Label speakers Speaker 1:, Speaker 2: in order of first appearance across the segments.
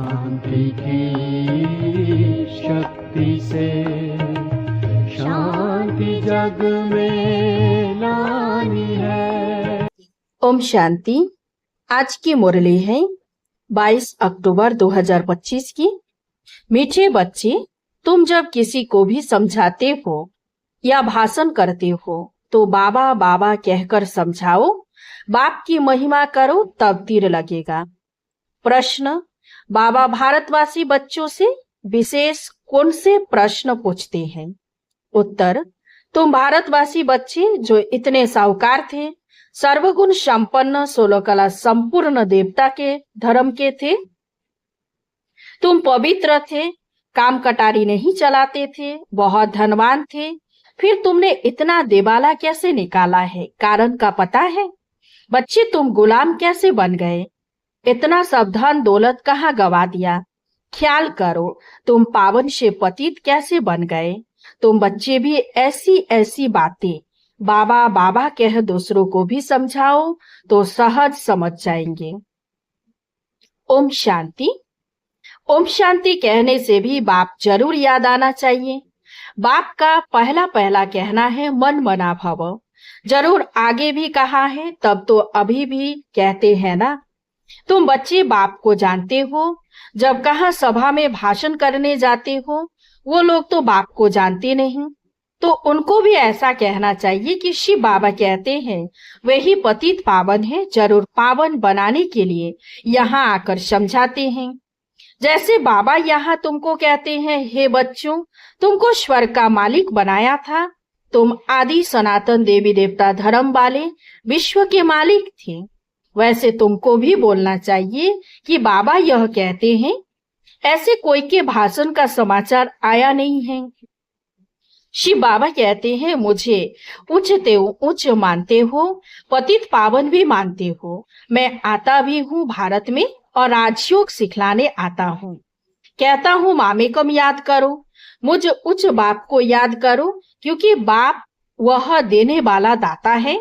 Speaker 1: शांति की शक्ति से शांति जग में लानी है।
Speaker 2: ओम शांति। आज की मुरली है 22 अक्टूबर 2025 की। मीठे बच्चे, तुम जब किसी को भी समझाते हो या भाषण करते हो तो बाबा बाबा कहकर समझाओ, बाप की महिमा करो, तब तीर लगेगा। प्रश्न: बाबा भारतवासी बच्चों से विशेष कौन से प्रश्न पूछते हैं? उत्तर: तुम भारतवासी बच्चे जो इतने साहूकार थे, सर्वगुण संपन्न, 16 कला संपूर्ण देवता के धर्म के थे, तुम पवित्र थे, काम कटारी नहीं चलाते थे, बहुत धनवान थे, फिर तुमने इतना देवाला कैसे निकाला है? कारण का पता है? बच्चे, तुम गुलाम कैसे बन गए? इतना सब धन दौलत कहाँ गवा दिया? ख्याल करो, तुम पावन से पतित कैसे बन गए? तुम बच्चे भी ऐसी ऐसी बातें बाबा बाबा कह दूसरों को भी समझाओ तो सहज समझ जाएंगे। ओम शांति। ओम शांति कहने से भी बाप जरूर याद आना चाहिए। बाप का पहला पहला कहना है मन मना भव। जरूर आगे भी कहा है, तब तो अभी भी कहते हैं ना। तुम बच्चे बाप को जानते हो, जब कहाँ सभा में भाषण करने जाते हो, वो लोग तो बाप को जानते नहीं, तो उनको भी ऐसा कहना चाहिए कि शिव बाबा कहते हैं वही पतित पावन है, जरूर पावन बनाने के लिए यहाँ आकर समझाते हैं। जैसे बाबा यहाँ तुमको कहते हैं, हे बच्चों, तुमको स्वर्ग का मालिक बनाया था, तुम आदि सनातन देवी देवता धर्म वाले विश्व के मालिक थे, वैसे तुमको भी बोलना चाहिए कि बाबा यह कहते हैं। ऐसे कोई के भाषण का समाचार आया नहीं है। शिव बाबा कहते हैं, मुझे उच्चते उच्च मानते हो, पतित पावन भी मानते हो, मैं आता भी हूँ भारत में और राजयोग सिखलाने आता हूँ। कहता हूँ मामेकम याद करो, मुझ उच्च बाप को याद करो, क्योंकि बाप वह देने वाला दाता है।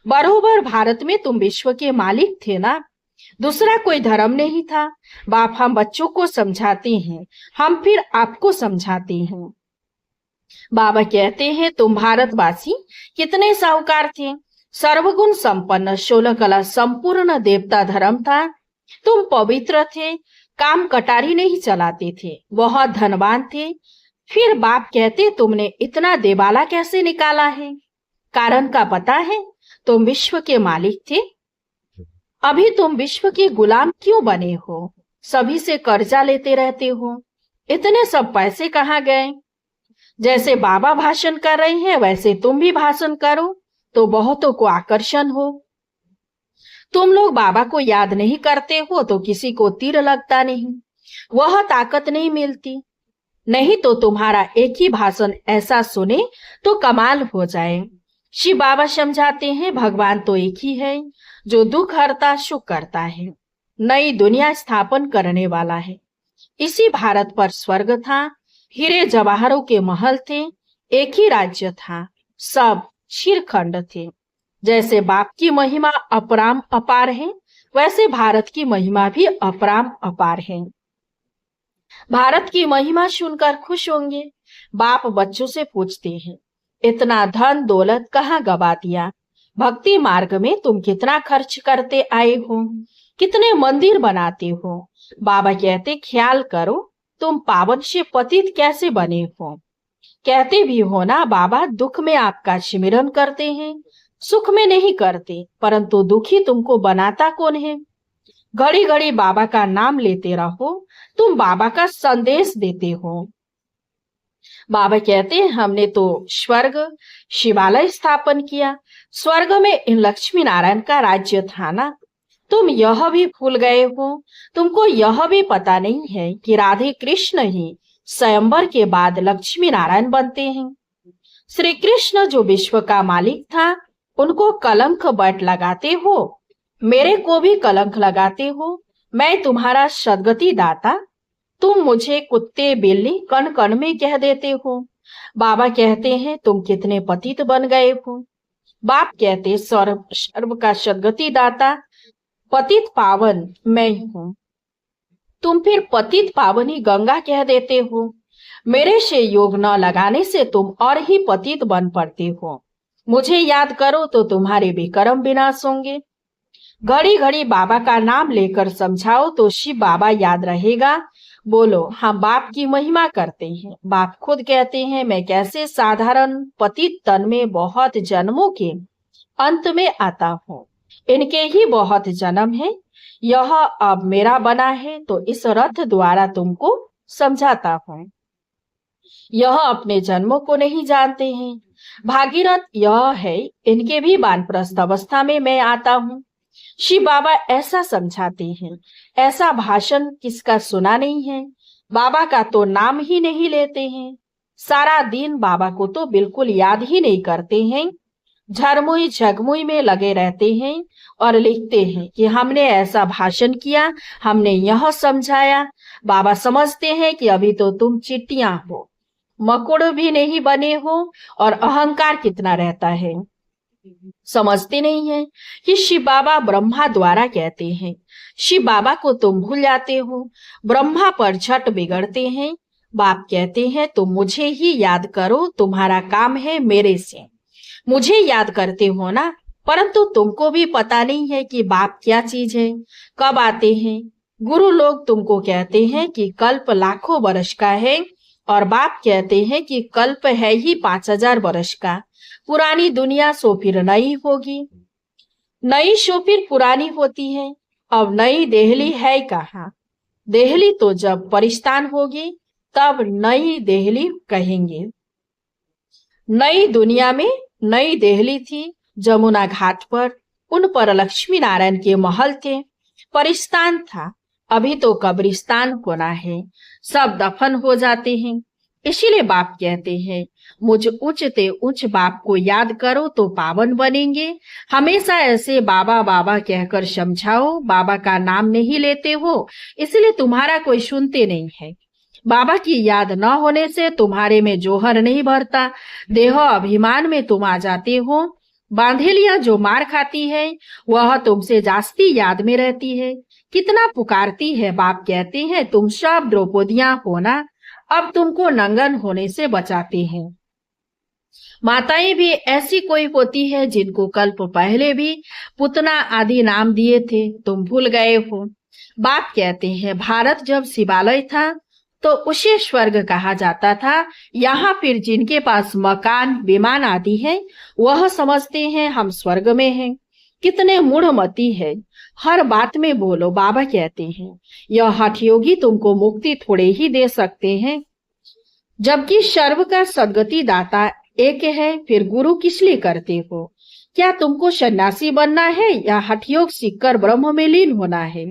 Speaker 2: बरोबर भारत में तुम विश्व के मालिक थे ना, दूसरा कोई धर्म नहीं था। बाप हम बच्चों को समझाते हैं, हम फिर आपको समझाते हैं। बाबा कहते हैं, तुम भारतवासी कितने साहूकार थे, सर्वगुण संपन्न, 16 कला संपूर्ण देवता धर्म था, तुम पवित्र थे, काम कटारी नहीं चलाते थे, बहुत धनवान थे, फिर बाप कहते तुमने इतना देवाला कैसे निकाला है? कारण का पता है? तुम विश्व के मालिक थे, अभी तुम विश्व के गुलाम क्यों बने हो? सभी से कर्जा लेते रहते हो, इतने सब पैसे कहाँ गए? जैसे बाबा भाषण कर रहे हैं वैसे तुम भी भाषण करो तो बहुतों को आकर्षण हो। तुम लोग बाबा को याद नहीं करते हो तो किसी को तीर लगता नहीं, वह ताकत नहीं मिलती। नहीं तो तुम्हारा एक ही भाषण ऐसा सुने तो कमाल हो जाए। शिव बाबा समझाते हैं, भगवान तो एक ही है जो दुख हरता सुख करता है, नई दुनिया स्थापन करने वाला है। इसी भारत पर स्वर्ग था, हीरे जवाहरों के महल थे, एक ही राज्य था, सब शिरखंड थे। जैसे बाप की महिमा अपराम अपार है, वैसे भारत की महिमा भी अपराम अपार है। भारत की महिमा सुनकर खुश होंगे। बाप बच्चों से पूछते हैं, इतना धन दौलत कहाँ गवा दिया? भक्ति मार्ग में तुम कितना खर्च करते आए हो, कितने मंदिर बनाते हो? बाबा कहते, ख्याल करो, तुम पावन से पतित कैसे बने हो? कहते भी हो ना, बाबा दुख में आपका सिमरन करते हैं, सुख में नहीं करते, परंतु दुखी तुमको बनाता कौन है? घड़ी घड़ी बाबा का नाम लेते रहो, तुम बाबा का संदेश देते हो। बाबा कहते हैं, हमने तो स्वर्ग शिवालय स्थापन किया, स्वर्ग में इन लक्ष्मी नारायण का राज्य था ना, तुम यह भी भूल गए हो। तुमको यह भी पता नहीं है कि राधे कृष्ण ही स्वयंवर के बाद लक्ष्मी नारायण बनते हैं। श्री कृष्ण जो विश्व का मालिक था, उनको कलंक बट लगाते हो, मेरे को भी कलंक लगाते हो। मैं तुम्हारा सदगति दाता, तुम मुझे कुत्ते बिल्ली कण कण में कह देते हो। बाबा कहते हैं, तुम कितने पतित बन गए हो। बाप कहते, सर्व का सदगति दाता पतित पावन मैं हूँ। तुम फिर पतित पावनी गंगा कह देते हो। मेरे से योग न लगाने से तुम और ही पतित बन पड़ते हो। मुझे याद करो तो तुम्हारे भी कर्म विनाश होंगे। घड़ी घड़ी बाबा का नाम लेकर समझाओ तो शिव बाबा याद रहेगा। बोलो, हम बाप की महिमा करते हैं। बाप खुद कहते हैं, मैं कैसे साधारण पतित तन में बहुत जन्मों के अंत में आता हूँ। इनके ही बहुत जन्म है। यह अब मेरा बना है तो इस रथ द्वारा तुमको समझाता हूँ। यह अपने जन्मों को नहीं जानते हैं। भागीरथ यह है, इनके भी वानप्रस्थ अवस्था में मैं आता हूँ। शिव बाबा ऐसा समझाते हैं। ऐसा भाषण किसका सुना नहीं है। बाबा का तो नाम ही नहीं लेते हैं। सारा दिन बाबा को तो बिल्कुल याद ही नहीं करते हैं। झरमुई झगमुई में लगे रहते हैं और लिखते हैं कि हमने ऐसा भाषण किया, हमने यह समझाया। बाबा समझते हैं कि अभी तो तुम चिट्टियां हो, मकुड़ भी नहीं बने हो और अहंकार कितना रहता है। समझते नहीं है कि शिव बाबा ब्रह्मा द्वारा कहते हैं। शिव बाबा को तुम भूल जाते हो, ब्रह्मा पर झट बिगड़ते हैं। बाप कहते हैं तुम मुझे ही याद करो, तुम्हारा काम है मेरे से। मुझे याद करते हो ना, परंतु तुमको भी पता नहीं है कि बाप क्या चीज है, कब आते हैं। गुरु लोग तुमको कहते हैं कि कल्प लाखों वर्ष का है और बाप कहते हैं कि कल्प है ही 5000 वर्ष का। पुरानी दुनिया सो फिर नई होगी, नई सो फिर पुरानी होती है। अब नई देहली है कहाँ। देहली तो जब परिस्तान होगी तब नई देहली कहेंगे। नई दुनिया में नई देहली थी, जमुना घाट पर। उन पर लक्ष्मी नारायण के महल थे, परिस्तान था। अभी तो कब्रिस्तान होना है, सब दफन हो जाते हैं। इसीलिए बाप कहते हैं, मुझ ऊंचते ऊंच बाप को याद करो तो पावन बनेंगे। हमेशा ऐसे बाबा बाबा कहकर समझाओ। बाबा का नाम नहीं लेते हो, इसलिए तुम्हारा कोई सुनते नहीं है। बाबा की याद न होने से तुम्हारे में जोहर नहीं भरता। देह अभिमान में तुम आ जाते हो। बांधेलियां जो मार खाती है वह तुमसे जास्ती याद में रहती है। कितना पुकारती है। बाप कहते हैं तुम सब द्रौपदियां हो ना, अब तुमको नंगन होने से बचाते हैं। माताएं भी ऐसी कोई होती है जिनको कल्प पहले भी पुतना आदि नाम दिए थे, तुम भूल गए हो। बाप कहते हैं भारत जब शिवालय था तो उसे स्वर्ग कहा जाता था। यहाँ फिर जिनके पास मकान विमान आदि है वह समझते हैं हम स्वर्ग में हैं। कितने मूढ़मती है, हर बात में बोलो। बाबा कहते हैं यह हठयोगी तुमको मुक्ति थोड़े ही दे सकते हैं, जबकि सर्व का सदगति दाता एक है। फिर गुरु किस लिए करते हो। क्या तुमको सन्यासी बनना है या हठयोग सीखकर ब्रह्म में लीन होना है।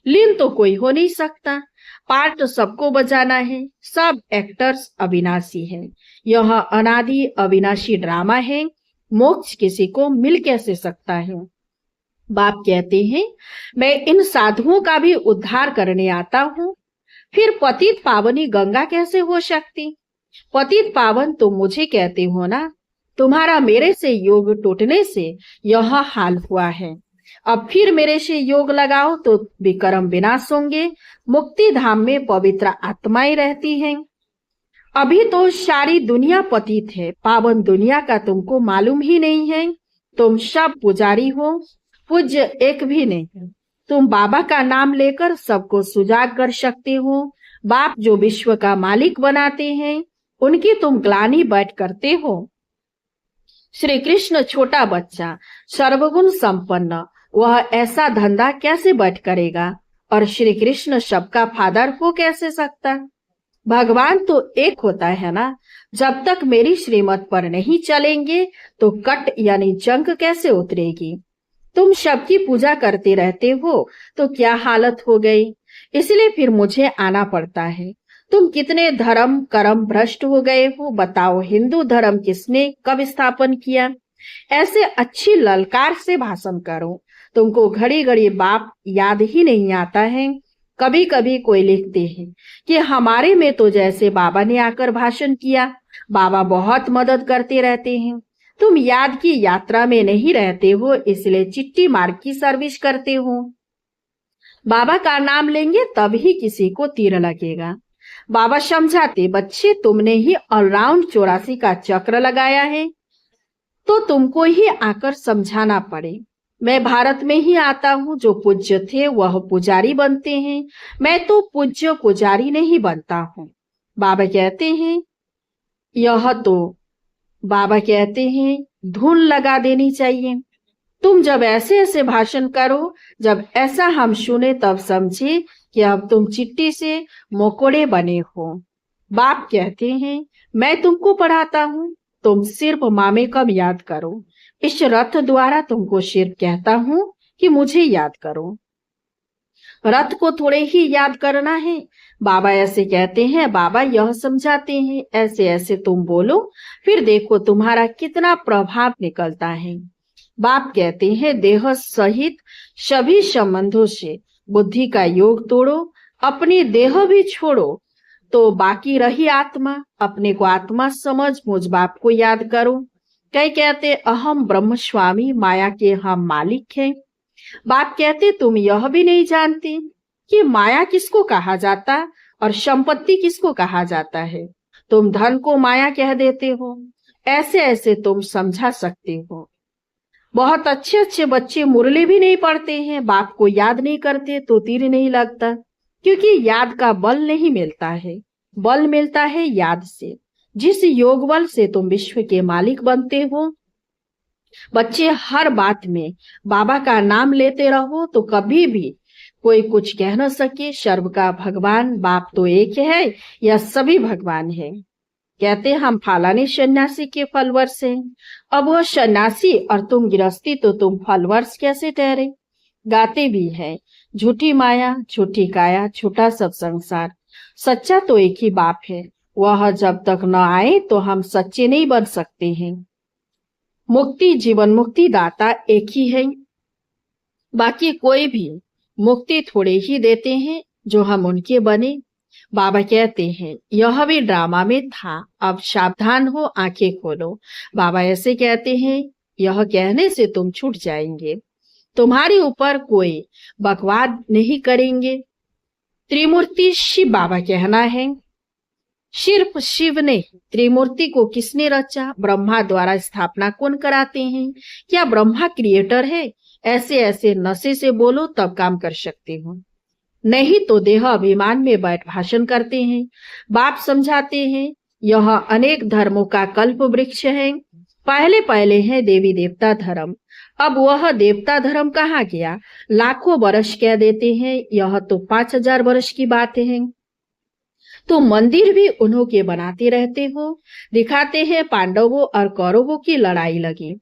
Speaker 2: लीन तो कोई हो नहीं सकता, पार्ट सबको बजाना है। सब एक्टर्स अविनाशी हैं। यह अनादि अविनाशी ड्रामा है। मोक्ष किसी को मिल कैसे सकता है। बाप कहते हैं मैं इन साधुओं का भी उद्धार करने आता हूँ। फिर पतित पावनी गंगा कैसे हो सकती। पतित पावन तुम मुझे कहते हो ना, तुम्हारा मेरे से योग टूटने से यह हाल हुआ है। अब फिर मेरे से योग लगाओ तो विकर्म विनाश होंगे। मुक्ति धाम में पवित्र आत्माएं रहती हैं। अभी तो सारी दुनिया पतित है, पावन दुनिया का तुमको मालूम ही नहीं है। तुम सब पुजारी हो, पूज्य एक भी नहीं। तुम बाबा का नाम लेकर सबको सुजाग कर सकते हो। बाप जो विश्व का मालिक बनाते हैं उनकी तुम ग्लानि बैठ करते हो। श्री कृष्ण छोटा बच्चा, सर्वगुण संपन्न, वह ऐसा धंधा कैसे बैठ करेगा। और श्री कृष्ण सबका फादर हो कैसे सकता। भगवान तो एक होता है ना। जब तक मेरी श्रीमत पर नहीं चलेंगे तो कट यानी जंग कैसे उतरेगी। तुम सबकी पूजा करते रहते हो तो क्या हालत हो गई। इसलिए फिर मुझे आना पड़ता है। तुम कितने धर्म कर्म भ्रष्ट हो गए हो। बताओ हिंदू धर्म किसने कब स्थापन किया। ऐसे अच्छी ललकार से भाषण करो। तुमको घड़ी घड़ी बाप याद ही नहीं आता है। कभी कभी कोई लिखते हैं कि हमारे में तो जैसे बाबा ने आकर भाषण किया। बाबा बहुत मदद करते रहते हैं। तुम याद की यात्रा में नहीं रहते हो, इसलिए चिट्ठी मार्ग की सर्विस करते हो। बाबा का नाम लेंगे तभी किसी को तीर लगेगा। बाबा समझाते, बच्चे तुमने ही ऑलराउंड 84 का चक्र लगाया है तो तुमको ही आकर समझाना पड़े। मैं भारत में ही आता हूँ, जो पूज्य थे वह पुजारी बनते हैं, मैं तो पूज्य पुजारी नहीं बनता हूँ। बाबा कहते हैं बाबा कहते हैं धुन लगा देनी चाहिए। तुम जब ऐसे ऐसे भाषण करो, जब ऐसा हम सुने तब समझे कि अब तुम चिट्ठी से मकोड़े बने हो। बाप कहते हैं मैं तुमको पढ़ाता हूँ, तुम सिर्फ मामे कम याद करो। इस रथ द्वारा तुमको सिर्फ कहता हूँ कि मुझे याद करो। रथ को थोड़े ही याद करना है। बाबा ऐसे कहते हैं, बाबा यह समझाते हैं ऐसे ऐसे तुम बोलो, फिर देखो तुम्हारा कितना प्रभाव निकलता है। बाप कहते हैं देह सहित सभी संबंधों से बुद्धि का योग तोड़ो, अपनी देह भी छोड़ो, तो बाकी रही आत्मा। अपने को आत्मा समझ मुझ बाप को याद करो। कई कहते अहम ब्रह्म स्वामी, माया के हम मालिक हैं। बाप कहते तुम यह भी नहीं जानते कि माया किसको कहा जाता और संपत्ति किसको कहा जाता है। तुम धन को माया कह देते हो। ऐसे ऐसे तुम समझा सकते हो। बहुत अच्छे अच्छे बच्चे मुरली भी नहीं पढ़ते हैं, बाप को याद नहीं करते तो तीर नहीं लगता, क्योंकि याद का बल नहीं मिलता है। बल मिलता है याद से, जिस योग बल से तुम विश्व के मालिक बनते हो। बच्चे हर बात में बाबा का नाम लेते रहो तो कभी भी कोई कुछ कह न सके। सर्व का भगवान बाप तो एक है या सभी भगवान है। कहते हम फालानी सन्यासी के फॉलोअर्स हैं। अब वह सन्यासी और तुम गृहस्थी, तो तुम फॉलोअर्स कैसे ठहरे। गाते भी हैं झूठी माया झूठी काया झूठा सब संसार, सच्चा तो एक ही बाप है। वह जब तक न आए तो हम सच्चे नहीं बन सकते हैं। मुक्ति जीवन मुक्ति दाता एक ही है, बाकी कोई भी मुक्ति थोड़े ही देते हैं जो हम उनके बने। बाबा कहते हैं यह भी ड्रामा में था, अब सावधान हो, आंखें खोलो। बाबा ऐसे कहते हैं यह कहने से तुम छूट जाएंगे, तुम्हारे ऊपर कोई बकवाद नहीं करेंगे। त्रिमूर्ति शिव बाबा कहना है, सिर्फ शिव ने। त्रिमूर्ति को किसने रचा, ब्रह्मा द्वारा स्थापना कौन कराते हैं, क्या ब्रह्मा क्रिएटर है। ऐसे ऐसे नशे से बोलो तब काम कर सकते हो, नहीं तो देह अभिमान में बैठ भाषण करते हैं। बाप समझाते हैं यह अनेक धर्मों का कल्प वृक्ष है। पहले पहले है देवी देवता धर्म, अब वह देवता धर्म कहाँ गया। लाखों वर्ष कह देते हैं, यह तो 5000 वर्ष की बात है। तो मंदिर भी उन्हों के बनाते रहते हो। दिखाते हैं पांडवों और कौरवों की लड़ाई लगी,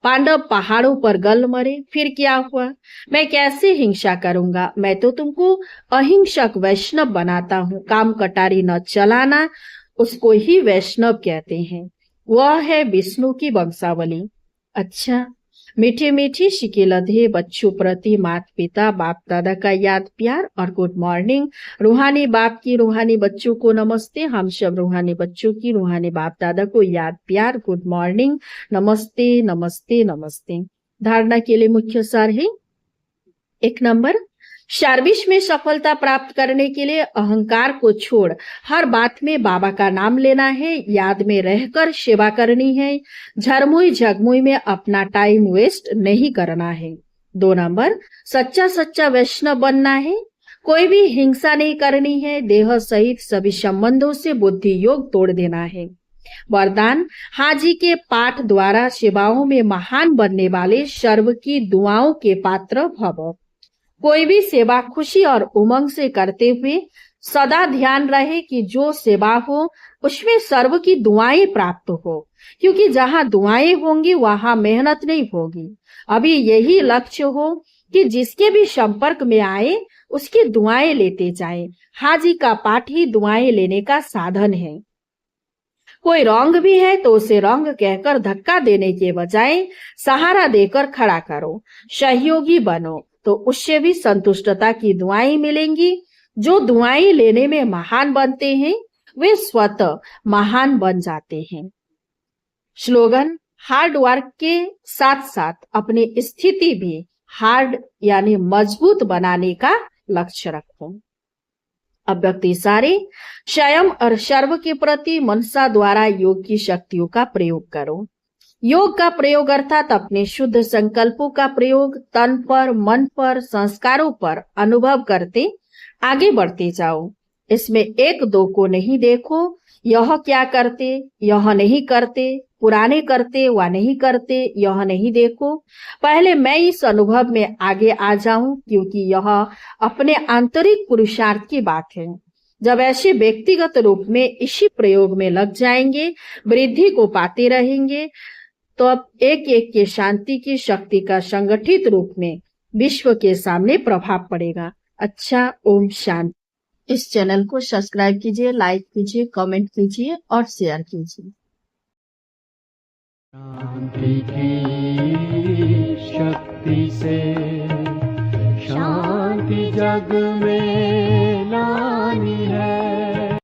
Speaker 2: पांडव पहाड़ों पर गल मरे, फिर क्या हुआ। मैं कैसे हिंसा करूंगा, मैं तो तुमको अहिंसक वैष्णव बनाता हूँ। काम कटारी न चलाना, उसको ही वैष्णव कहते हैं। वह है विष्णु की वंशावली। अच्छा, मीठे मीठे शिके लधे बच्चों प्रति माता पिता बाप दादा का याद प्यार और गुड मॉर्निंग। रूहानी बाप की रूहानी बच्चों को नमस्ते। हम सब रूहानी बच्चों की रूहानी बाप दादा को याद प्यार, गुड मॉर्निंग, नमस्ते नमस्ते नमस्ते। धारणा के लिए मुख्य सार है, 1 नंबर, सर्विस में सफलता प्राप्त करने के लिए अहंकार को छोड़ हर बात में बाबा का नाम लेना है, याद में रहकर सेवा करनी है, झरमुई झगमुई में अपना टाइम वेस्ट नहीं करना है। 2 नंबर, सच्चा सच्चा वैष्णव बनना है, कोई भी हिंसा नहीं करनी है, देह सहित सभी संबंधों से बुद्धि योग तोड़ देना है। वरदान, हाजी के पाठ द्वारा सेवाओं में महान बनने वाले सर्व की दुआओं के पात्र भव। कोई भी सेवा खुशी और उमंग से करते हुए सदा ध्यान रहे कि जो सेवा हो उसमें सर्व की दुआएं प्राप्त हो, क्योंकि जहां दुआएं होंगी वहां मेहनत नहीं होगी। अभी यही लक्ष्य हो कि जिसके भी संपर्क में आए उसकी दुआएं लेते जाएं। हाजी का पाठ ही दुआएं लेने का साधन है। कोई रंग भी है तो उसे रंग कहकर धक्का देने के बजाय सहारा देकर खड़ा करो, सहयोगी बनो, तो उससे भी संतुष्टता की दुआएं मिलेंगी। जो दुआएं लेने में महान बनते हैं वे स्वतः महान बन जाते हैं। स्लोगन, हार्ड वर्क के साथ साथ अपनी स्थिति भी हार्ड यानी मजबूत बनाने का लक्ष्य रखो। अब व्यक्ति सारे स्वयं और सर्व के प्रति मनसा द्वारा योग की शक्तियों का प्रयोग करो। योग का प्रयोग अर्थात अपने शुद्ध संकल्पों का प्रयोग तन पर, मन पर, संस्कारों पर अनुभव करते आगे बढ़ते जाओ। इसमें एक दो को नहीं देखो, यह क्या करते, यह नहीं करते, पुराने करते व नहीं करते, यह नहीं देखो। पहले मैं इस अनुभव में आगे आ जाऊं, क्योंकि यह अपने आंतरिक पुरुषार्थ की बात है। जब ऐसे व्यक्तिगत रूप में इसी प्रयोग में लग जाएंगे, वृद्धि को पाते रहेंगे, तो अब एक एक के शांति की शक्ति का संगठित रूप में विश्व के सामने प्रभाव पड़ेगा। अच्छा, ओम शांति। इस चैनल को सब्सक्राइब कीजिए, लाइक कीजिए, कमेंट कीजिए और शेयर कीजिए।
Speaker 1: शांति की शक्ति से शांति जग में लानी है।